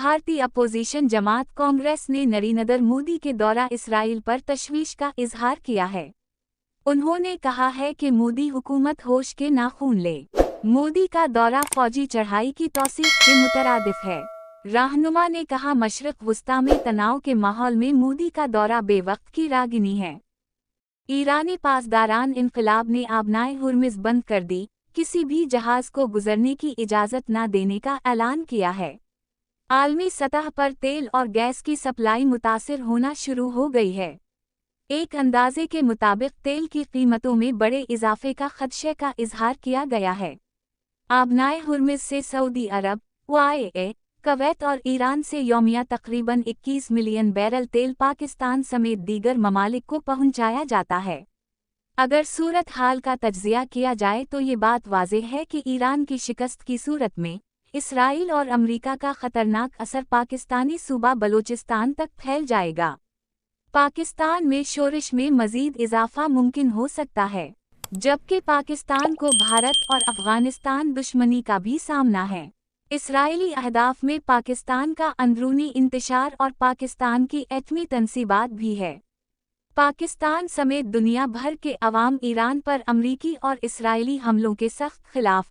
بھارتی اپوزیشن جماعت کانگریس نے نریندر مودی کے دورہ اسرائیل پر تشویش کا اظہار کیا ہے۔ انہوں نے کہا ہے کہ مودی حکومت ہوش کے ناخن لے۔ مودی کا دورہ فوجی چڑھائی کی توثیق کے مترادف ہے۔ رہنما نے کہا مشرق وسطی میں تناؤ کے ماحول میں مودی کا دورہ بے وقت کی راگنی ہے۔ ایرانی پاسداران انقلاب نے آبنائے ہرمز بند کر دی، کسی بھی جہاز کو گزرنے کی اجازت نہ دینے کا اعلان کیا ہے۔ عالمی سطح پر تیل اور گیس کی سپلائی متاثر ہونا شروع ہو گئی ہے۔ ایک اندازے کے مطابق تیل کی قیمتوں میں بڑے اضافے کا خدشے کا اظہار کیا گیا ہے۔ آبنائے ہرمز سے سعودی عرب، UAE، کویت اور ایران سے یومیہ تقریباً 21 ملین بیرل تیل پاکستان سمیت دیگر ممالک کو پہنچایا جاتا ہے۔ اگر صورتحال کا تجزیہ کیا جائے تو یہ بات واضح ہے کہ ایران کی شکست کی صورت میں اسرائیل اور امریکہ کا خطرناک اثر پاکستانی صوبہ بلوچستان تک پھیل جائے گا۔ پاکستان میں شورش میں مزید اضافہ ممکن ہو سکتا ہے، جبکہ پاکستان کو بھارت اور افغانستان دشمنی کا بھی سامنا ہے۔ اسرائیلی اہداف میں پاکستان کا اندرونی انتشار اور پاکستان کی ایٹمی تنصیبات بھی ہے۔ پاکستان سمیت دنیا بھر کے عوام ایران پر امریکی اور اسرائیلی حملوں کے سخت خلاف